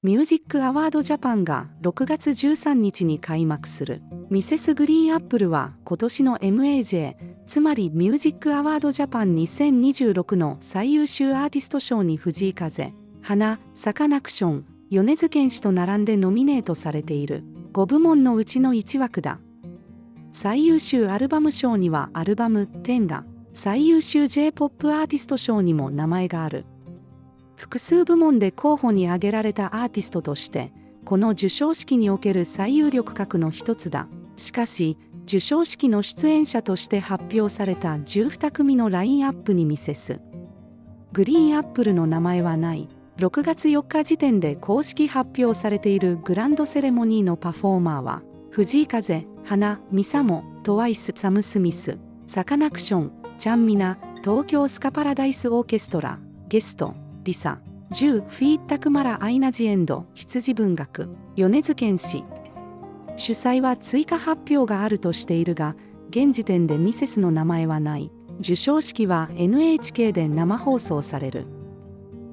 ミュージックアワードジャパンが6月13日に開幕する。ミセスグリーンアップルは今年の MAJ、つまりミュージックアワードジャパン2026の最優秀アーティスト賞に藤井風、花、サカナクション、米津玄師と並んでノミネートされている5部門のうちの1枠だ。最優秀アルバム賞にはアルバム10が、最優秀 J-POP アーティスト賞にも名前がある。複数部門で候補に挙げられたアーティストとして、この授賞式における最有力格の一つだ。しかし、授賞式の出演者として発表された12組のラインアップにミセスグリーンアップルの名前はない。6月4日時点で公式発表されているグランドセレモニーのパフォーマーは、藤井風、花、ミサモ、トワイス、サム・スミス、サカナクション、ちゃんみな、東京スカパラダイスオーケストラ、ゲスト、リサ、10フィーッタクマラアイナジエンド、羊文学、米津玄師。主催は追加発表があるとしているが、現時点でミセスの名前はない。授賞式は NHK で生放送される。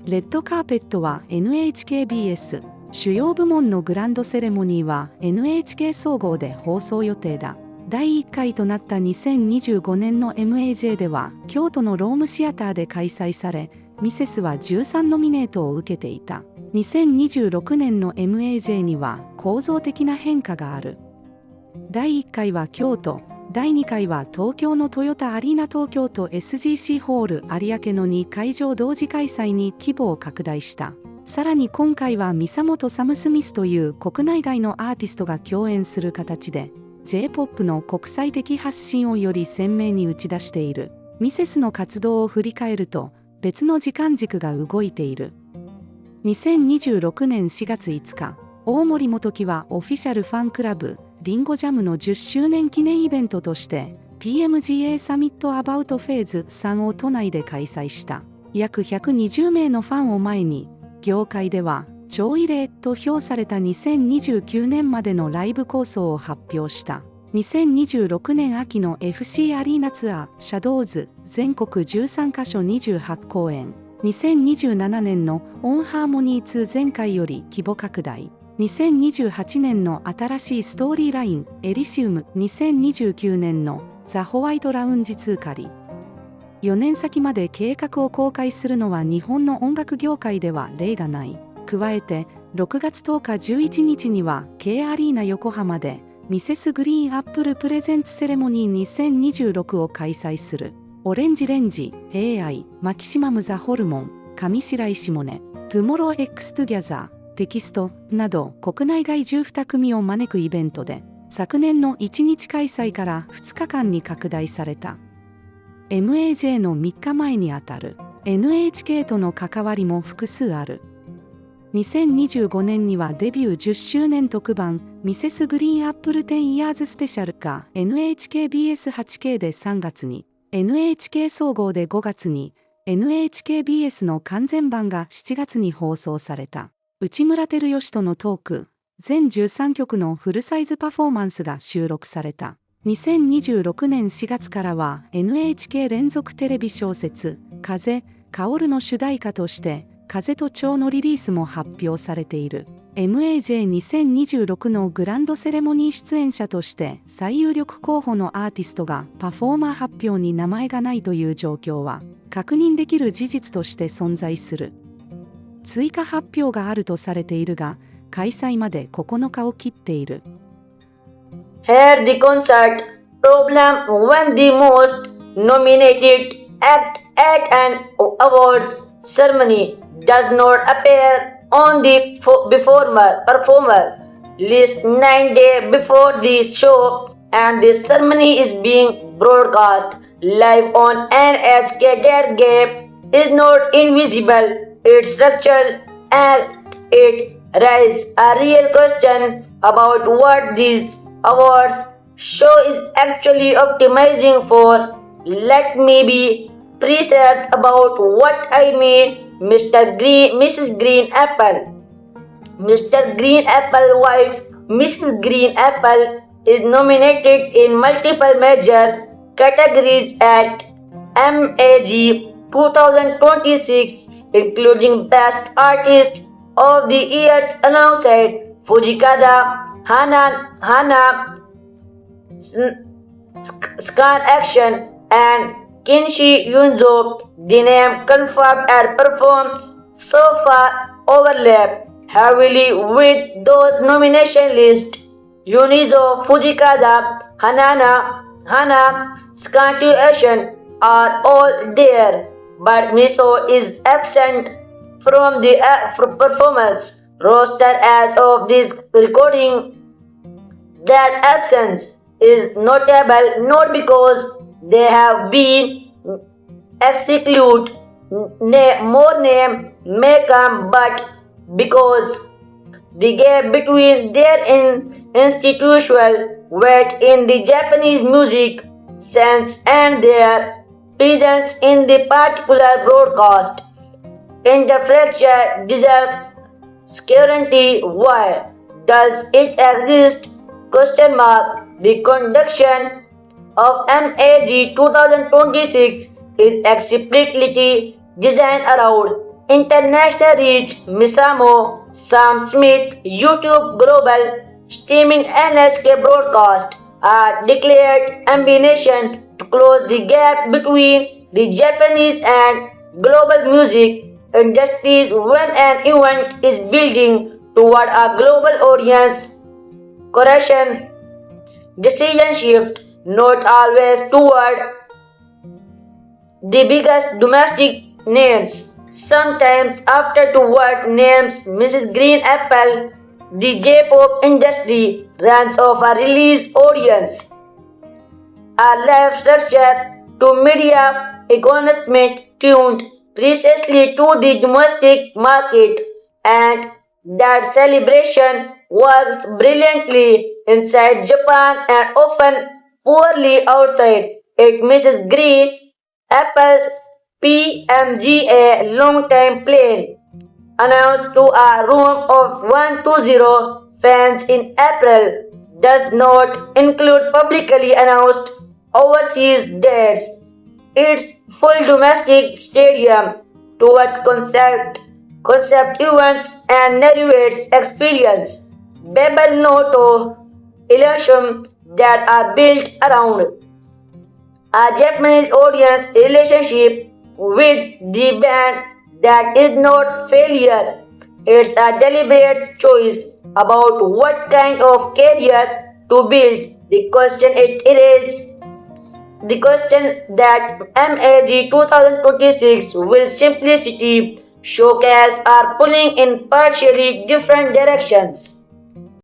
レッドカーペットは NHKBS、主要部門のグランドセレモニーは NHK 総合で放送予定だ。第1回となった2025年の MAJ では京都のロームシアターで開催され、ミセスは13ノミネートを受けていた。2026年の MAJ には構造的な変化がある。第1回は京都、第2回は東京のトヨタアリーナ東京と SGC ホール有明の2会場同時開催に規模を拡大した。さらに今回はミサモとサム・スミスという国内外のアーティストが共演する形で、J-POP の国際的発信をより鮮明に打ち出している。ミセスの活動を振り返ると、別の時間軸が動いている。2026年4月5日、大森元樹はオフィシャルファンクラブ、リンゴジャムの10周年記念イベントとして、PMGA サミットアバウトフェーズ3を都内で開催した。約120名のファンを前に、業界では超異例と評された2029年までのライブ構想を発表した。2026年秋の FC アリーナツアーシャドウズ全国13カ所28公演。2027年のオンハーモニー2前回より規模拡大。2028年の新しいストーリーラインエリシウム。2029年のザ・ホワイトラウンジ通過り。4年先まで計画を公開するのは日本の音楽業界では例がない。加えて6月10日11日には K アリーナ横浜でミセスグリーンアップルプレゼンツセレモニー2026を開催する。オレンジレンジ、AI、マキシマムザホルモン、上白石萌音、トゥモロー X トゥギャザー、テキストなど国内外12組を招くイベントで、昨年の1日開催から2日間に拡大された。MAJ の3日前にあたる NHK との関わりも複数ある。2025年にはデビュー10周年特番ミセスグリーンアップル10 Years スペシャルが NHKBS8K で3月に、NHK 総合で5月に、NHKBS の完全版が7月に放送された。内村光良とのトーク、全13曲のフルサイズパフォーマンスが収録された。2026年4月からは NHK 連続テレビ小説、風、薫の主題歌として、風と蝶のリリースも発表されている。MAJ2026 のグランドセレモニー出演者として最有力候補のアーティストがパフォーマー発表に名前がないという状況は確認できる事実として存在する。追加発表があるとされているが、開催まで9日を切っている。Here the concert problem when the most nominated act at an awards ceremony does not appear on the performer list 9 days before the show, and the ceremony is being broadcast live on NHK. That gap is not invisible, it's structural, and it raises a real question about what this awards show is actually optimizing for. Let me be precise about what I mean. Mrs. Green Apple. Mr. Green Apple wife Mrs. Green Apple is nominated in multiple major categories at MAG 2026, including Best Artist, of the Years alongside Fujikada, Hana, Scan Action, and Kinshi Yunzo. The name confirmed and performed so far overlap heavily with those nomination lists. Yunizo, Fujikada, Hana, Scantuation are all there, but Miso is absent from the performance roster as of this recording. That absence is notable not because they have been exclude more name may come, but because the gap between their institutional weight in the Japanese music sense and their presence in the particular broadcast infrastructure deserves scrutiny. Why does it exist? Question mark. The conduction of MAG 2026 is explicitly designed around international reach. Misamo, Sam Smith, YouTube Global, streaming NSK broadcast are declared ambition to close the gap between the Japanese and global music industries when an event is building toward a global audience. Correction. Decision shift not always toward the biggest domestic names. Sometimes after toward names Mrs. Green Apple, the J-pop industry runs off a release audience, a life structure to media economy tuned precisely to the domestic market, and that celebration works brilliantly inside Japan and often poorly outside it. Mrs. Green, Apple's PMGA long-time plan, announced to a room of 120 fans in April, does not include publicly announced overseas dates. Its full domestic stadium towards concept events and narrates experience. Babel Noto illusions that are built around a Japanese audience relationship with the band that is not failure. It's a deliberate choice about what kind of career to build. The question that MAG 2026 will simplicity showcase are pulling in partially different directions.